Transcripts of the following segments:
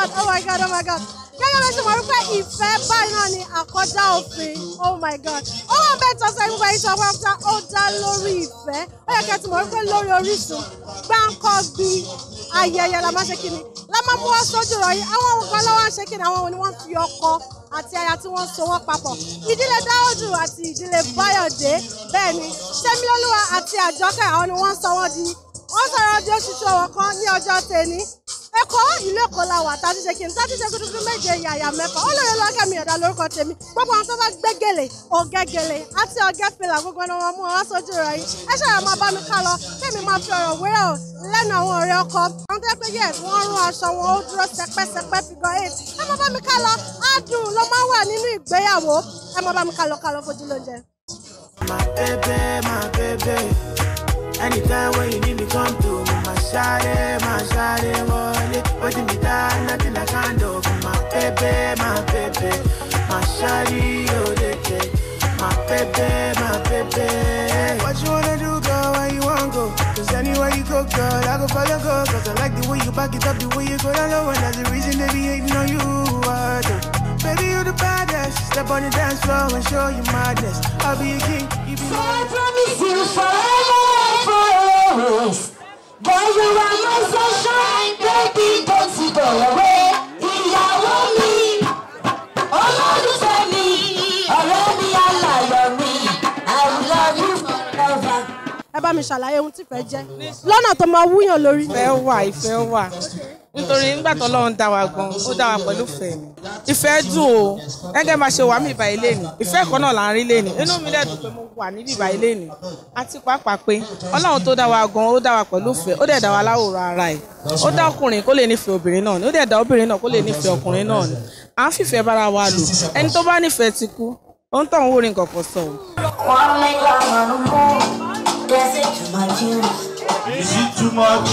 God, oh my God, oh my God. Gẹ́gẹ́ bí ṣe mọ̀ wípé ìfẹ́ báyìí náà ni àkọjá òfin. Oh my God. Ó wọ́n bẹ́ẹ̀ tọ́sọ ìgbà yìí sọ pé ó dá lórí ìfẹ́. Ó yẹ kẹ́ ti mọ̀ wípé lórí Orísun gbáǹkọ́gbí ayẹyẹ la máa ṣe kíni. La máa mú wá sójú rọ̀ yìí. Àwọn nǹkan lọ́wọ́ ń ṣe kíni, àwọn ni wọ́n fi ọkọ àti aya tí wọ́n so wọ́n papọ̀. Ìdílé Dáúdù àti ìdílé Báyọ̀dé bẹ́ẹ̀ ni Temilajoke àti Àjọkẹ́ àwọn ni wọ́n sọ wọ́n di oṣù tí ọwọ́ kan ní ọjọ́ tèmi. Èkó ìlú Èkó la wà tá a ti ṣe kí n tá a ti ṣe gudugudu méje yàyà mẹ́fà ó lóye lọ́kẹ́ mi ọ̀dà lórúkọ tèmi gbogbo àwọn tó bá gbégele ọ̀gẹ́gele àti ọ̀gẹ́fìlà gbogbo ẹni wọn mú wọn wá sójú rẹ̀ yìí ẹ ṣàyà máa bá mi ká lọ kémi máa fi ọ̀rọ̀ wérò lẹ́nu àwọn ọ̀rẹ́ ọkọ àwọn tó yẹ pé yes wọ́n rún aṣọ wọn ó dúró sẹpẹ́sẹpẹ́ figure 8 ẹ máa bá mi ká lọ adùn ló máa wà nínú ìgbéyàwó ẹ máa bá mi ká lọ fojú lóúnjẹ. My baby, anytime when you need me, come to me. My shawty, wallet, holding me down, nothing I can't do. My baby, my shawty, oh they my baby. What you wanna do, girl? Where you wanna go? Cause anywhere you go, girl, I go follow, go. Cause I like the way you back it up, the way you go down low, and that's the reason they be hating on you. Baby, you the baddest. Step on the dance floor and show you madness. I'll be a king, you be so I promise you forever. Boy, you are my sunshine, baby, don't you go away. Ìyàwó mi, olólùfẹ́ mi, ọ̀rẹ́ mi, aláyọ̀ mi, I will love you forever. Ẹ bá mi ṣàlàyé ohun tí ìfẹ́ jẹ́ lọ́nà tó máa wúyàn lórí. Ìfẹ́ wà. Nítorí nígbà tó Ọlọ́run dá wa gan, ó dá wa pẹ̀lú ìfẹ́ ni. Ìfẹ́ dùn o, gẹ́gẹ́ bá ṣe wà mí ìbà ilé ni. Ìfẹ́ kan náà là ń rí lé ni. Inú mi dẹ̀ dùn pé mo wà níbi ìbà ilé ni. Àti pàápàá pé Ọlọ́run tó dá wa gan, ó dá wa pẹ̀lú ìfẹ́. Ó dẹ̀ dá wa láwòrán ara ẹ̀. Ó dá ọkùnrin kó lè nífẹ̀ẹ́ obìnrin náà ni. Ó dẹ̀ dá obìnrin náà kó lè nífẹ̀ẹ́ ọkùnrin náà ni. À ń fìfẹ́ bára wa lò. Ẹni tó bá nífẹ̀ẹ́ ti kú, ó ń tàn wó rí nǹkan kan sọ. Is it too much?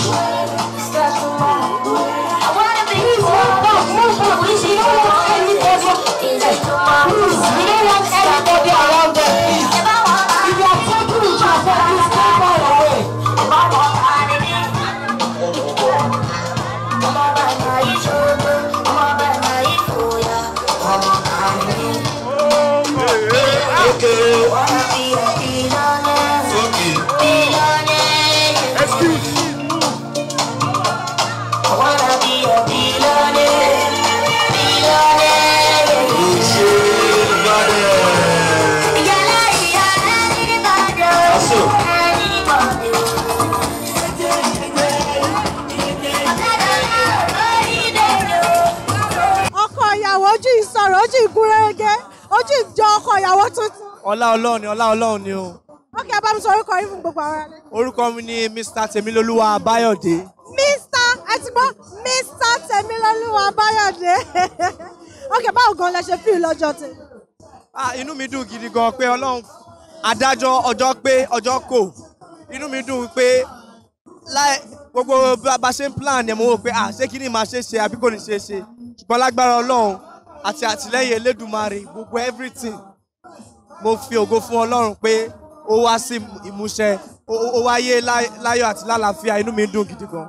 Ojú ìgúnrégé ojú ìjọ ọkọ ìyàwó tuntun. Ọlá Ọlọ́run ni o. Okay, bá mi sọ orúkọ yín fún gbogbo àwọn ẹni. Orúkọ mi ni Mr. Temilajoke Báyọ̀dé. Ẹ ti gbọ́ Mr. Temilajoke Báyọ̀dé. Okay, báwo gan lẹ ṣe fíìl lọ́jọ́ tí? Inú mi dùn gidi gan pé Ọlọ́run adájọ́ ọjọ́ pé ọjọ́ kò. Inú mi dùn pé gbogbo bá ṣe ń plan ẹ̀ mo wò pé ṣé kí ni màá ṣe àbí kò ní ṣe. Ṣùgbọ́n lágbára Ọlọ́run àti àtìlẹ́yìn Elédùmarè gbogbo everything mo fi ògo fún Ọlọ́run pé ó wá sí ìmúṣẹ ó wáyé láyọ̀ àti lálàáfíà inú mi dùn gidi gan.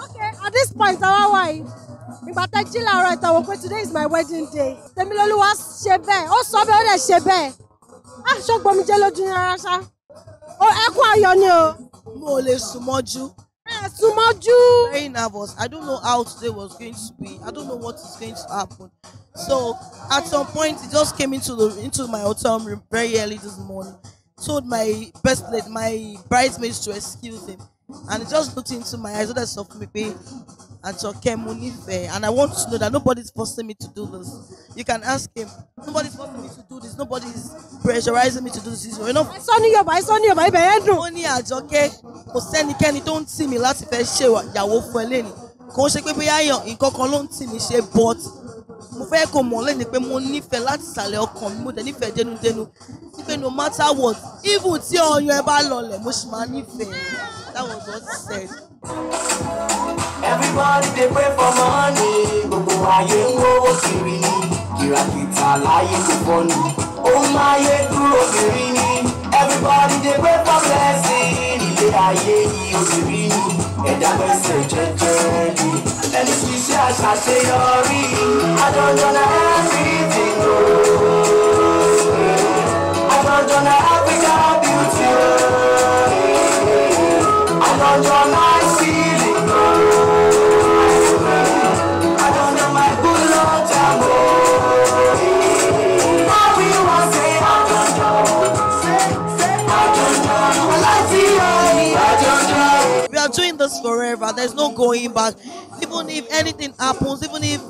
Okay, at this point our wife ìgbà tẹ́ jí láàárọ̀ ìtàwọ̀ pé today is my wedding day Temilajoke ṣe bẹ́ẹ̀ ó sọ bẹ́ẹ̀ ó dẹ̀ ṣe bẹ́ẹ̀ ṣọ́gbọ́n mi jẹ́ lójú rárá ṣá ẹkún ayọ̀ ni o. Mo lè sùn mọ́jú. Sùn mọ́jú. Very nervous. I don't know how today was going to be. I don't know what is going to happen. So at some point it just came into my hotel room very early this morning. Told my bridesmaids to excuse him. And he just looked into my eyes. So that's of me. And I want to know that nobody's forcing me to do this. You can ask him. Nobody's forcing me to do this. Nobody's pressurizing me to do this. You know. I saw you, ibẹ̀ yẹn dùn. Ó ní Àjọkẹ́ kò sẹ́nikẹ́ni tó ń tì mí láti fẹ́ ṣe ìyàwó fún ẹ lẹ́ni. Kò ṣe pé bóyá nǹkan kan ló ń tì mí ṣe but mo fẹ́ kó mọ̀ lẹ́ni pé mo nífẹ̀ẹ́ láti ìsàlẹ̀ ọkàn mi mo dẹ̀ nífẹ̀ẹ́ dénúdénú. Wípé no matter what, even tí ọyàn ẹ bá lọlẹ̀ mo sì máa nífẹ̀ẹ́. That was what he said. Everybody they pray for money. Gbogbo ayé ń wówó kiri ni. Kìràkìtà láyé kò fọ́nù. Ohun ayé dúró kiri ni. Everybody they pray for blessing. Ilé ayé yìí òkiri ni. Ẹ̀dá gbèsè jẹ́jẹ́ ni. Ẹni tí iṣẹ́ àṣàṣeyọrí. Àjọjọ́nà everything goes. Àjọjọ́nà Africa beauty. Àjọjọ́nà feeling goes. Àjọjọ́nà my good Lord Jambo. Now we want say àjọjọ́. Àjọjọ́. Láti ọ̀yìn àjọjọ́. We are doing this forever. There's no going back. Even if anything happens, even if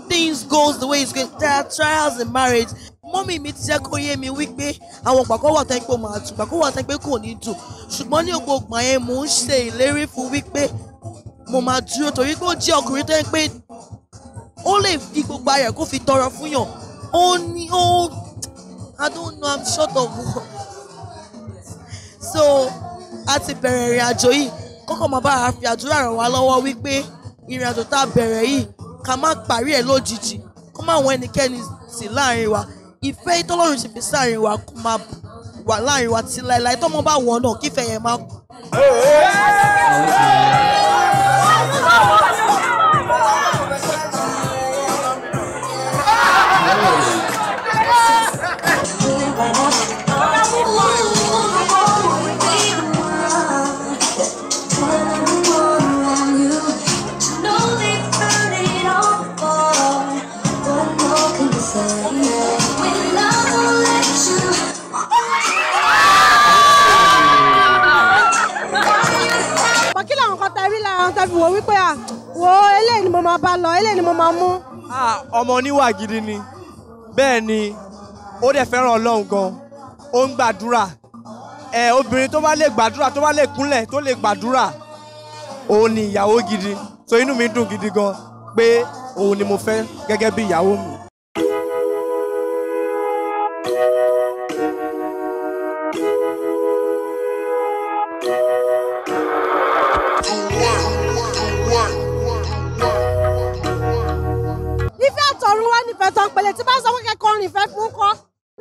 things goes the way it's going, there are trials in marriage. Mommy mi ti jẹ́ kó yé mi wípé àwọn gbàgbọ́ wà tẹ́ pé màá tù, gbàgbọ́ wà tẹ́ pé kò ní tù. Ṣùgbọ́n ní gbogbo yẹn mò ń ṣe ìlérí fún wípé mo máa dúró torí pé ó jẹ́ ọkùnrin tó ń pé ó lè fi gbogbo ayẹ̀ kó fi tọrọ fún yàn. Ó ní ó I don't know, I'm short of words. So a ti bẹ̀rẹ̀ ìrìn àjò yìí kọ́kọ́ máa bá a fi àdúrà ràn wá lọ́wọ́ wípé ìrìn àjò tá a bẹ̀rẹ̀ yìí ká má parí ẹ̀ lójijì kó má wọn ẹnikẹ́ni sí láàrin wa ìfẹ́ ìtọ́lọ́run sì fi sáàrin wa kó máa wà láàrin wa tí láéláé tọ́mọ bá wọ̀ náà kífẹ́ yẹn máa kú. Wò wípé wo eléyìí ni mo máa bá lọ eléyìí ni mo máa mú. Ọmọ oníwà gidi ni bẹ́ẹ̀ ni ó dẹ̀ fẹ́ràn Ọlọ́run gan ó ń gbàdúrà obìnrin tó bá lè gbàdúrà tó bá lè kúnlẹ̀ tó lè gbàdúrà òun ni ìyàwó gidi so inú mi dùn gidi gan pé òun ni mo fẹ́ gẹ́gẹ́ bí ìyàwó mi. Nífẹ̀ẹ́ tó ń pẹ̀lẹ́ tí bá sọ pé kẹ́kọ̀ọ́ rìn fẹ́ fún kọ́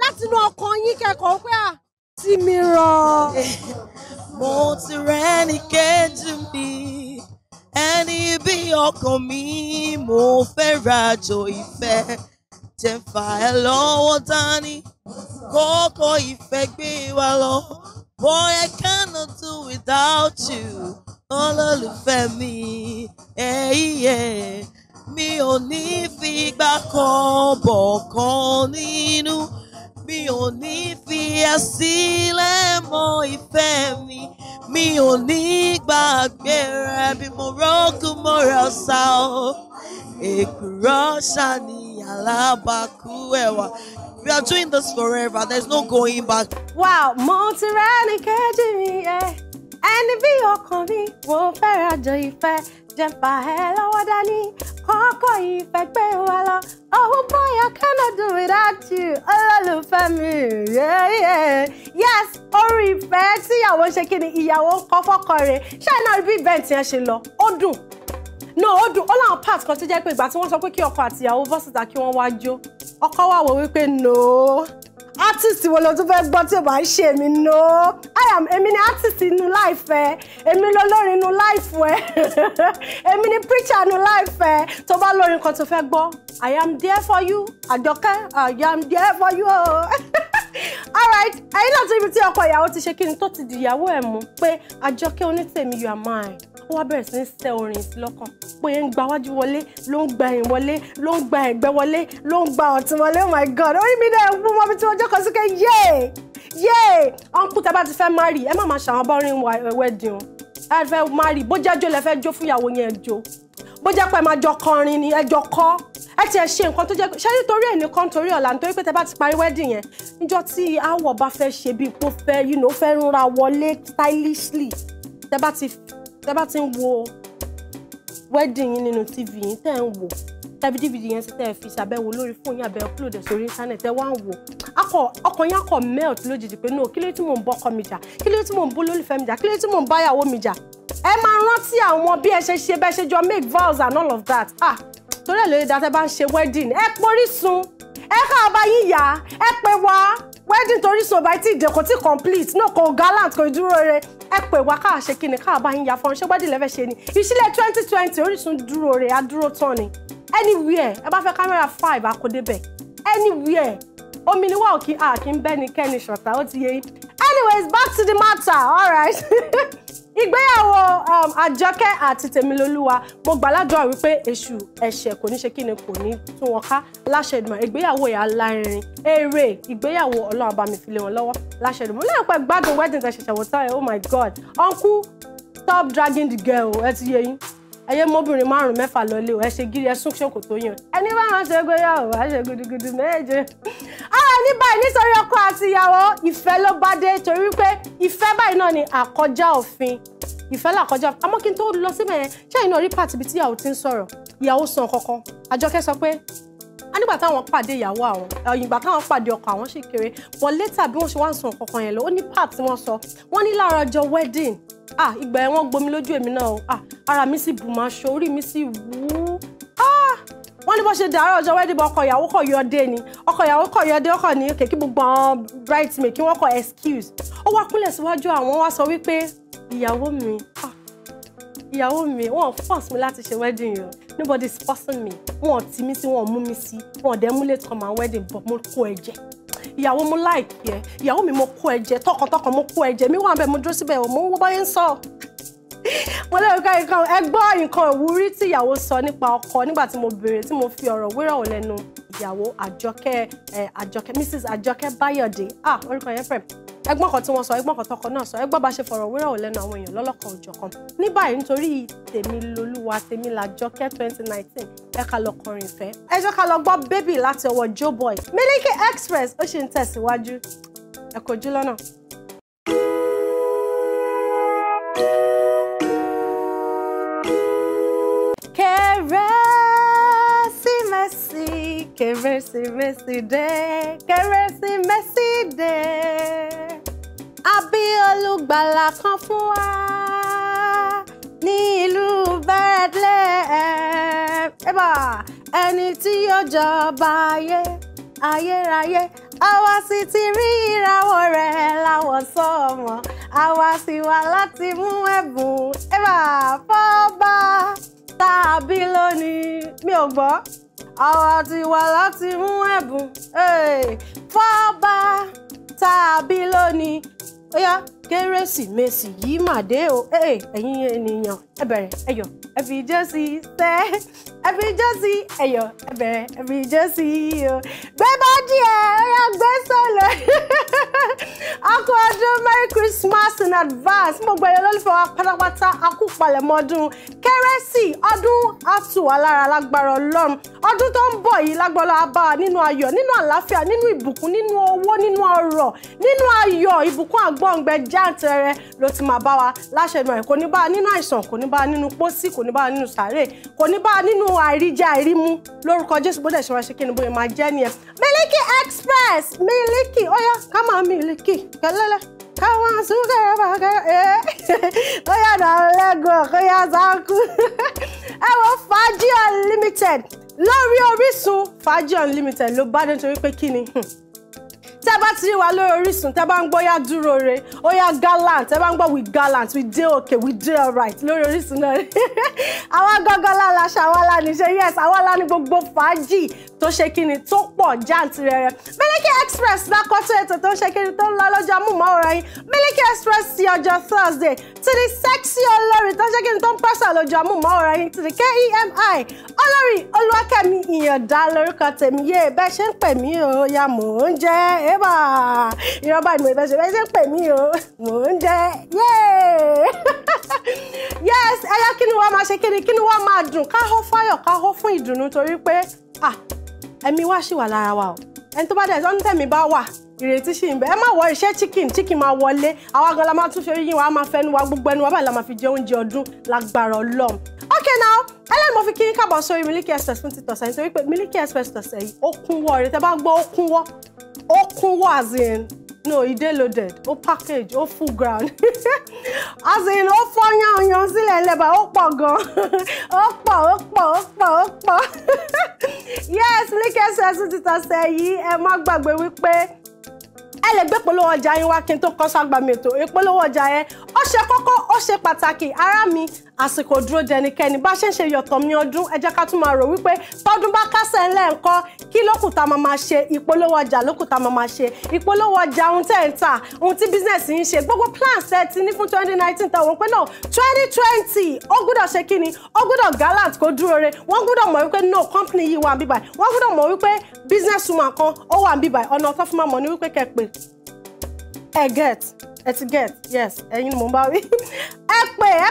láti inú ọkàn yín kẹ́kọ̀ọ́ pé tí mi rọ̀. Mo ti rẹ́ni kejì mi ẹni bí ọkàn mi mo fẹ́ rajo ìfẹ́ jẹ́ fà ẹ́ lọ́wọ́ dání kókó ìfẹ́ gbé wa lọ. Boy, I cannot do without you olólùfẹ́ mi. Mi ò ní fi ìgbà kan bọ̀ kan nínú. Mi ò ní fi ẹ́ sílẹ̀ mọ́ ìfẹ́ mi. Mi ò ní gbàgbé rẹ bí mo rọ́gùn mọ́ra sá o. Èkùrọ́ ṣàní alábàákú ẹ̀wà. We are doing this forever. There's no going back. Wow, mo ti rẹ́ni kejì mi ẹni bí ọkàn mi mo fẹ́ rajo ìfẹ́ jẹ́ fà ẹ́ lọ́wọ́ dání kọ́kọ́ ìfẹ́ gbé wa lọ. Oh boy, I cannot do without you olólùfẹ́ mi. Yes, orí ìfẹ́ tí ìyàwó ṣe kí ni ìyàwó kọ́ fọ́kọ rẹ̀ ṣáà náà rí bí event yẹn ṣe lọ ó dùn. No, ó dùn ó láwọn part kan tó jẹ́ pé ìgbà tí wọ́n sọ pé kí ọkọ àti ìyàwó bọ́ síta kí wọ́n wá jó ọkọ wà wò wípé no artist wo ló tún fẹ́ gbọ́ tí ò bá ń ṣe èmi no èmi ni artist inú láìfẹ́ èmi lolórin inú láìfẹ́ èmi ni preacher inú láìfẹ́ tó bá lórin kan tó fẹ́ gbọ́ I am there for you Àjọkẹ́ I am there for you alright ẹ̀yin náà tó ibi tí ọkọ ìyàwó ti ṣe kí ni tó ti di ìyàwó ẹ̀ mú pé Àjọkẹ́ onítèmi you are mine ó wá bẹ̀rẹ̀ sí ní sẹ́ orin sí lọ́kàn pé ń gba wájú wọlé ló ń gba ẹ̀yìn wọlé ló ń gba ẹ̀gbẹ́ wọlé ló ń gba ọ̀tún wọlé oh my god orí mi náà wú mọ́ bí tí wọ́n jókòó sí kẹ́ yéé ọ̀nkú tẹ́ bá ti fẹ́ marry ẹ má máa ṣàwọn bọ́rin wedding o ẹ fẹ́ marry bó jẹ́ jó lẹ fẹ́ jó fún ìyàwó yẹn jó bó jẹ́ pé ẹ máa jọ kọrin ni ẹ jọ kọ́ ẹ tiẹ̀ ṣe nǹkan tó jẹ́ ṣé nítorí ẹ̀ nìkan torí ọ̀la nítorí pé tẹ́ bá ti parí wedding yẹn níjọ́ tí àwọ̀ bá fẹ́ ṣe bí ipò fẹ́ fẹ́ rúnra wọlé stylishly tẹ́ bá ti ń wo wedding yín nínú TV yín tẹ́ ń wò tẹ́bí DVD yẹn sí tẹ́ fi ṣàbẹ̀wò lórí fóònù yín àbẹ̀ upload sórí internet ẹ wá ń wò ọkàn yín akọ melt lójijì pé no kí ló tí mò ń bọ́kọ mi jà kí ló tí mò ń bó lólùfẹ́ mi jà kí ló tí mò ń báyàwó mi jà ẹ máa rántí àwọn bí ẹ ṣe bẹ́ẹ̀ ṣe jọ make vows and all of that torí ẹ̀ lóye dáadáa bá ń ṣe wedding ẹ porísun ẹ ká bá yín yá ẹ pè wá wedding torí so bá ti dé kò tí complete no kò gallant kò dúró re ẹ pè wá ká ṣe kíni ká bá yín yá fún ṣé wedding lẹ́fẹ̀ẹ́ ṣe ni ìṣílẹ̀ 2020 Orisun dúró re á dúró tán ni anywhere ẹ bá fẹ́ camera 5 àkódébẹ̀ anywhere omi ni wà kí n bẹ́ni kẹ́ni ṣọ̀tá ó ti yé yín anyways back to the matter all right ìgbéyàwó Àjọkẹ́ àti Tèmilolúwa mo gbàládùn wípé èṣù ẹ̀ṣẹ̀ kò ní ṣe kíni kò ní tún wọn ká láṣẹ Èdùmàrè ìgbéyàwó yà lárinrin èrè ìgbéyàwó Ọlọ́run bá mi fi lé wọn lọ́wọ́ láṣẹ Èdùmàrè lẹ́yìn pé gbádùn wedding tẹ̀ ṣẹ̀ṣẹ̀ wò tán oh my god uncle stop dragging the girl ẹ ti yé yín ẹyẹ mọ́bìnrin 5-6 lọ lé o ẹ ṣe gírí ẹ sún ṣòkò tó yàn ẹni bá wọn ṣe gbéyàwó wá ṣe gudugudu méje. Ní báyìí nítorí ọkọ àti ìyàwó ìfẹ́ ló bá dé torí pé ìfẹ́ báyìí náà ni àkọjá òfin ìfẹ́ làkọjá òfin àmọ́ kí n tó lọ síbẹ̀ yẹn ṣé ìnáwó rí pàtì ibi tí ìyàwó ti ń sọ̀rọ̀ ìyàwó sàn kankan Àjọkẹ́ sọ pé nígbà táwọn pàdé ìyàwó àwọn ìgbà táwọn pàdé ọkọ àwọn ṣì kéré but later bí wọ́n ṣe wá ń sàn kankan yẹn lọ ó ní part tí wọ́n sọ wọ́n ní lára ọjọ́ wedding ìgbà yẹn wọ́n gbomi lójú èmi náà ara mi sì bù máa ṣe orí mi sì wú wọ́n ní bó ṣe dàárọ̀ ọjọ́ wedding bọ́ ọkọ ìyàwó kọ̀ yọdé ni ọkọ ìyàwó kọ̀ yọdé ọkọ ní kí gbogbo àwọn bridesmaid kí wọ́n kọ excuse ó wá kúnlẹ̀ síwájú àwọn wá sọ wípé ìyàwó mi wọ́n force mi láti ṣe wedding yìí nobody is forcing me wọ́n tì mí sí wọ́n mú mi sí wọ́n dẹ̀ mú late come and wedding but mo kó ẹ̀jẹ̀ ìyàwó mo like ẹ ìyàwó mi mo kó ẹ̀jẹ̀ tọkàntọkàn mo kó ẹ̀jẹ̀ mi wà bẹ́ẹ̀ mo dúró síbẹ̀ mo ń wọ́ báyé ń sọ mo lè rí nǹkan ẹ gbọ́ nǹkan ìwúrí tí ìyàwó sọ nípa ọkọ nígbà tí mo béèrè tí mo fi ọ̀rọ̀ wérò lẹ́nu ìyàwó Àjọkẹ́ Mrs. Àjọkẹ́ Báyọ̀dé orúkọ yẹn fẹ́ ẹgbọ́n kan tí wọ́n sọ ẹgbọ́n kan tọkọ náà sọ ẹgbọ́n bá ṣe fọ̀rọ̀ wérò lẹ́nu àwọn èèyàn lọ́lọ́kan òjọ̀kan ní báyìí nítorí Tèmilolúwa Temilajoke 2019 ẹ ká lọ kọrin ìfẹ́ ẹ jẹ́ ká lọ gbọ́ baby láti ọwọ́ Joe Boy Miliki Express ó ṣì ń tẹ̀síwájú ẹ kojú lọ́nà. Kérésìmesì dé àbí olùgbàlà kan fún wa ní ìlú Bethlehem ẹni tí yóò jọba ayérayé àwa sì ti rí ìràwọ̀ rẹ̀ láwọ̀ sọ́mọ àwa sì wá láti mú ẹ̀bùn fọ́ba tàbí lónìí mi ò gbọ́. Àwa ti wá láti mú ẹ̀bùn fọ́ba tàbí lónìí ó yá Kérésìmesì yìí mà dé o ẹ̀yin ènìyàn ẹ bẹ̀rẹ̀ ẹ yọ̀ ẹ fi ijó sí tẹ́ ẹ fi ijó sí ẹ yọ̀ ẹ bẹ̀rẹ̀ ẹ fi ijó sí o gbé bọ́dí ẹ ó yá gbé sọ̀lọ̀ akú ọdún Merry Christmas in advance mo gbẹ̀yẹ lólùfẹ́ wa pátápátá akú palẹ̀mọ́ ọdún Kérésì ọdún àtùwà lára lágbára Ọlọ́run ọdún tó ń bọ̀ yìí lágbára abá nínú ayọ̀ nínú àlàáfíà nínú ìbùkún nínú owó nínú ọrọ̀ nínú ayọ̀ ìbùkún àgbọ̀ǹgbẹ jáǹtẹrẹ ló ti máa bá wa láṣẹ Èdùmàrè kò ní bá nínú àìsàn kò ní bá nínú pósí kò ní bá nínú sàárè kò ní bá nínú àìríjẹ àìrímú lórúkọ Jésù bó dẹ̀ ṣe máa ṣe kí ni bóyá máa jẹ́ nìyẹn Miliki Express Miliki ó yá ká máa Miliki kẹlẹ́lẹ́ ká máa súnkẹrẹ bàkẹrẹ ó yá dà lẹ́gọ̀ọ́ kó yá sáàkú ẹ wo Fàájì Unlimited lórí Orísun Fàájì Unlimited ló bá dé nítorí pé kí ni tẹ́ bá ti rí wa lórí Orísun tẹ́ bá ń gbọ́ yá dúró re ó yá gallant tẹ́ bá ń gbọ́ we gallant we dey okay we dey alright lórí Orísun náà àwa gángan lálaṣà àwa la ní ṣe yes àwa la ní gbogbo fàájì tó ṣe kíni tó pọ̀ jàǹtìrẹrẹ Miliki Express lákọ́tún ètò tó ṣe kíni tó ń lọ lọ́jọ́ amúmọ́ọ̀rọ̀ yín Miliki Express ti ọjọ́ Thursday ti di sexy olórí tó ṣe kíni tó ń pẹ́sà lọ́jọ́ amúmọ́ọ̀rọ̀ yín ti di KEMI olórí Olúwakẹ́mi Ìyàndá lórúkọ tèmi yé bẹ́ẹ̀ ṣe ń pè mí o ya mò ń jẹ́ ìrọ̀bà ìmọ̀ ìbẹ̀ṣẹ̀ bẹ́ẹ̀ ṣe ń pè mí o mò ń jẹ́ yes ẹyọ kí ni wọ́n máa ṣe kí ni wọ́n máa dùn ká hó fáyọ̀ ká hó fún ìdùnnú torí pé ẹ̀mí wá ṣì wà lára wa o ẹni tó bá dẹ̀ sọ́ni tẹ̀mí bá wà ìrètí ṣì ń bẹ ẹ má wọ iṣẹ́ chicken máa wọlé àwa gan la máa tún ṣe orí yín wa máa fẹnu wa gbogbo ẹnu wa báyìí la máa fi jẹ oúnjẹ ọdún lágbára Ọlọ́run okay now ẹlẹ́ni mo fi kí n kábọ̀ sórí Miliki Express fún ti tọ̀sẹ̀ nítorí pé Miliki Express tọ̀sẹ̀ yìí ó kúnwọ́ rẹ̀ tẹ́ bá gbọ́ ó kúnwọ́ as in no e dey loaded ó package ó full ground as in ó fọ́ yan sílẹ̀ lẹ́bàá ó pọ̀ gan ó pọ̀ yes líkẹ́sẹ̀ tún ti tọ̀sẹ̀ yìí ẹ má gbàgbé wípé ẹ lè gbé polówó ọjà yín wá kí n tó kọ́ ságbàmì ètò ìpolówó ọjà yẹn ó ṣe kókó ó ṣe pàtàkì ará mi àsìkò dúró dẹnikẹ́ni bá ṣe ń ṣe yọ̀tọ̀ mi ọdún ẹ jẹ́ ká tún máa rò wípé tọdún bá kásẹ̀ ńlẹ̀ ńkọ́ kí lókùtà máa ṣe ìpolówó ọjà lókùtà máa ṣe ìpolówó ọjà ohun tẹ́ ń tà ohun tí business yín ṣe gbogbo plans ẹ ti ní fún 2019 tàwọn pé náà 2020 ó gbọ́dọ̀ ṣe kí ni ó gbọ́dọ̀ gallant kó dúró re wọ́n gbọ́dọ̀ mọ̀ wípé no company yìí wà ń bíbáyìí wọ́n gbọ́dọ̀ mọ̀ wípé business woman kan ó wà ń bíbáyìí ọ̀nà tó fún máa mọ̀ ní wípé kẹ́pẹ́ ẹ ti get yes ẹ̀yin ni mò ń bá wí ẹ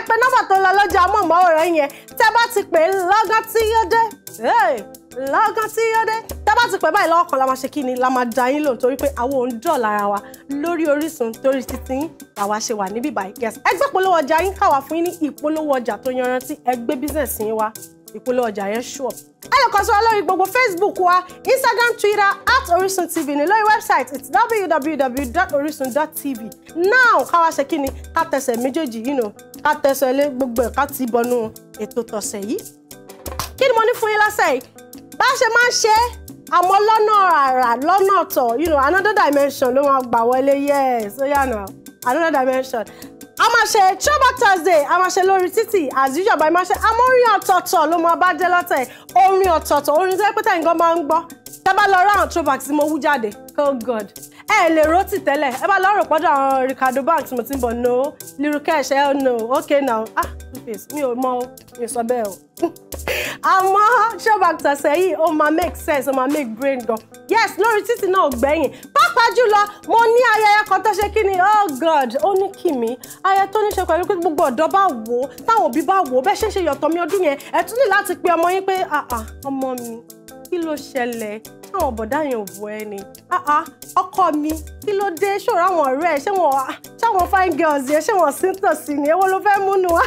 pè nọ́mbà tó lọ lọ́jà amóhùnmáwòrán yẹn tẹ́ bá ti pè lọ́gán tí yóò dé lọ́gán tí yóò dé tẹ́ bá ti pè báyìí lọ́wọ́ kan la máa ṣe kí ni la máa da yín lò torí pé àwọn òun dọ̀ lára wa lórí Orísun torí títí yín làwa ṣe wà níbí báyìí yes ẹ gbé polówó ọjà yín káwa fún yín ní ìpolówó ọjà tó yanrantí ẹ gbé business yín wá ìpolówó ọjà yẹn ṣùọ ẹ lè kàn sí wa lórí gbogbo Facebook wa Instagram Twitter @OrisunTV ní lórí website it's www.orisun.tv now káwa ṣe kí ni ká tẹsẹ̀ méjèèjì yìí nù ká tẹsẹ̀ lé gbogbo ẹ̀ ká ti bọnú ètò tọ̀sẹ̀ yìí kí ni mo ní fún yín lọ́sẹ̀ yìí bá ṣe máa ń ṣe àmọ́ lọ́nà àrà lọ́nà ọ̀tọ̀ another dimension ló máa gbà wọlé yes ó yà náà another dimension a máa ṣe Throwback Thursday a máa ṣe lórí títì as usual báyìí máa ṣe àmọ́ orin ọ̀tọ̀ọ̀tọ̀ ló máa bá dé lọ́tẹ̀ orin ọ̀tọ̀ọ̀tọ̀ orin tó yẹ pé tẹ̀yìn gan máa ń gbọ́ tẹ́ bá lọ rí àwọn throwback tí mo wú jáde oh god ẹ lè rotì tẹ́lẹ̀ ẹ bá lọ rò pọ́dọ̀ àwọn Ricardo Banks mo ti ń bọ̀ no Lirukesh no okay now mi ò mọ mi ò sọ bẹ́ẹ̀ o àmọ́ Throwback Thursday yìí ó máa make sense ó máa make brain gan yes lórí títì náà gbẹ̀yìn pàápàá jùlọ mo ní ayẹyẹ kan tó ṣe kí ni oh god ó ní kì mí ayẹyẹ tó ní ṣe pẹ̀lú pé gbogbo ọ̀dọ́ bá wò ó táwọn òbí bá wò ó bẹ́ẹ̀ ṣe ń ṣe yọ̀tọ̀ mi ọdún yẹn ẹ tún ní láti pe ọmọ yín pé ọmọ mi kí ló ṣẹlẹ̀ táwọn bọ̀dá yẹn ò wọ ẹni ọkọ mi kí ló dé ṣòro àwọn ọ̀rẹ́ ẹ̀ ṣáwọn fine girls yẹn ṣé wọ́n sí ń tòsí ni èwo ló fẹ́ múnú wa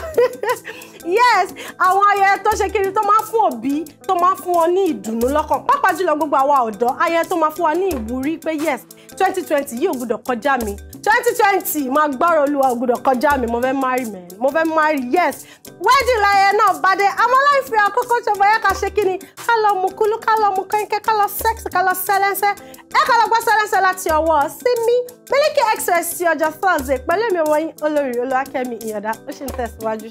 yes àwọn ayẹyẹ tó ṣe kiri tó máa ń fún òbí tó máa ń fún wọn ní ìdùnnú lọ́kàn pàápàá jùlọ gbogbo àwa ọ̀dọ́ ayẹyẹ tó máa fún wa ní ìwúrí pé yes 2020 yìí ò gbọdọ̀ kọjá mi 2020 máa gbọ́rọ̀ Olúwa ò gbọdọ̀ kọjá mi mo fẹ́ marry yes wedding láyẹyẹ náà bá dé àmọ́ láìfi àkókò tó bá yẹ ká ṣe kí ni ká lọ mú kúlú ká lọ mú kẹ́ńkẹ́ ká lọ sẹ́ẹ̀sì ká lọ sẹ́lẹ́sẹ́ ẹ ká lọ gbọ́ sẹ́lẹ́sẹ́ láti ọwọ́ Simi Miliki Express ti ọjọ́ Thursday pẹ̀lú mi wọ̀nyí olórí Olúwakẹ́mi Ìyàndá ó sì ń tẹ̀síwájú.